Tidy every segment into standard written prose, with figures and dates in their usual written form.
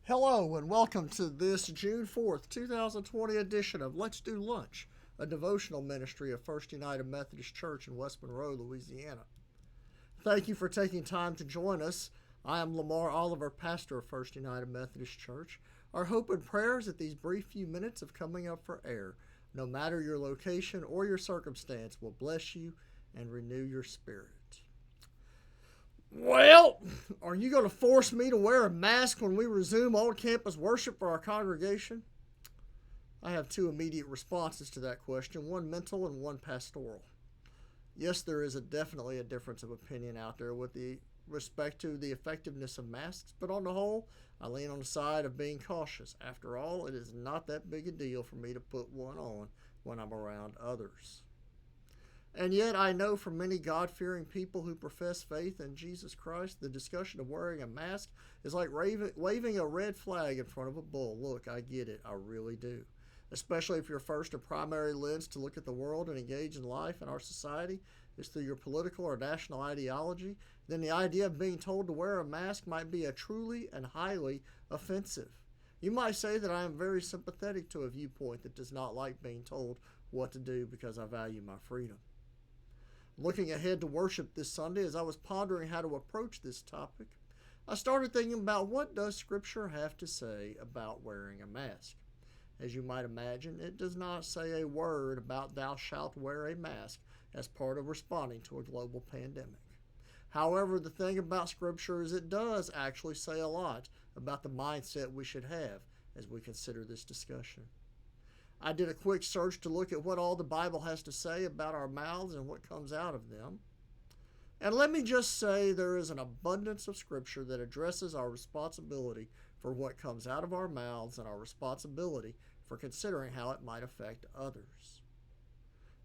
Hello and welcome to this June 4th, 2020 edition of Let's Do Lunch, a devotional ministry of First United Methodist Church in West Monroe, Louisiana. Thank you for taking time to join us. I am Lamar Oliver, pastor of First United Methodist Church. Our hope and prayer is that these brief few minutes of coming up for air, no matter your location or your circumstance, will bless you and renew your spirit. Well, are you going to force me to wear a mask when we resume on-campus worship for our congregation? I have two immediate responses to that question, one mental and one pastoral. Yes, there is definitely a difference of opinion out there with respect to the effectiveness of masks, but on the whole, I lean on the side of being cautious. After all, it is not that big a deal for me to put one on when I'm around others. And yet I know from many God-fearing people who profess faith in Jesus Christ, the discussion of wearing a mask is like waving a red flag in front of a bull. Look, I get it. I really do. Especially if your first and primary lens to look at the world and engage in life in our society is through your political or national ideology, then the idea of being told to wear a mask might be a truly and highly offensive. You might say that I am very sympathetic to a viewpoint that does not like being told what to do because I value my freedom. Looking ahead to worship this Sunday, as I was pondering how to approach this topic, I started thinking about what does Scripture have to say about wearing a mask. As you might imagine, it does not say a word about thou shalt wear a mask as part of responding to a global pandemic. However, the thing about Scripture is it does actually say a lot about the mindset we should have as we consider this discussion. I did a quick search to look at what all the Bible has to say about our mouths and what comes out of them. And let me just say there is an abundance of Scripture that addresses our responsibility for what comes out of our mouths and our responsibility for considering how it might affect others.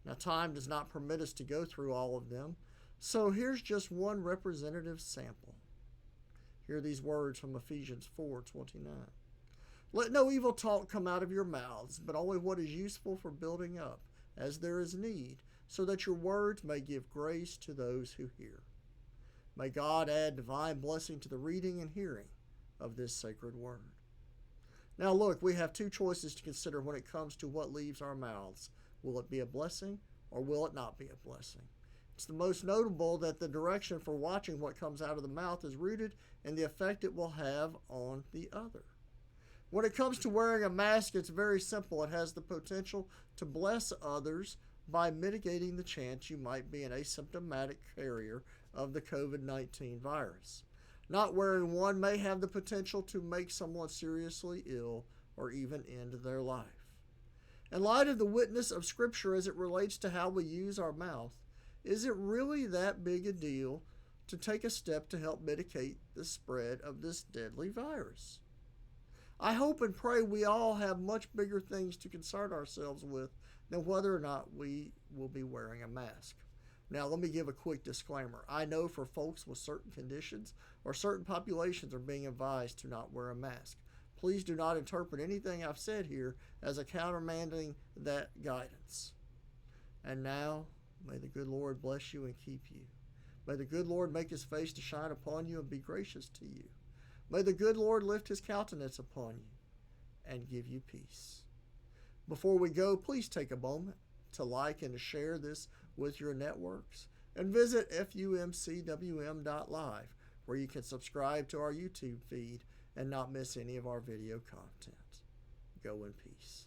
Now, time does not permit us to go through all of them, so here's just one representative sample. Hear these words from Ephesians 4:29. Let no evil talk come out of your mouths, but only what is useful for building up, as there is need, so that your words may give grace to those who hear. May God add divine blessing to the reading and hearing of this sacred word. Now look, we have two choices to consider when it comes to what leaves our mouths. Will it be a blessing or will it not be a blessing? It's the most notable that the direction for watching what comes out of the mouth is rooted in the effect it will have on the other. When it comes to wearing a mask, it's very simple. It has the potential to bless others by mitigating the chance you might be an asymptomatic carrier of the COVID-19 virus. Not wearing one may have the potential to make someone seriously ill or even end their life. In light of the witness of Scripture as it relates to how we use our mouth, is it really that big a deal to take a step to help mitigate the spread of this deadly virus? I hope and pray we all have much bigger things to concern ourselves with than whether or not we will be wearing a mask. Now, let me give a quick disclaimer. I know for folks with certain conditions or certain populations are being advised to not wear a mask. Please do not interpret anything I've said here as a countermanding that guidance. And now, may the good Lord bless you and keep you. May the good Lord make his face to shine upon you and be gracious to you. May the good Lord lift his countenance upon you and give you peace. Before we go, please take a moment to like and to share this with your networks and visit fumcwm.live where you can subscribe to our YouTube feed and not miss any of our video content. Go in peace.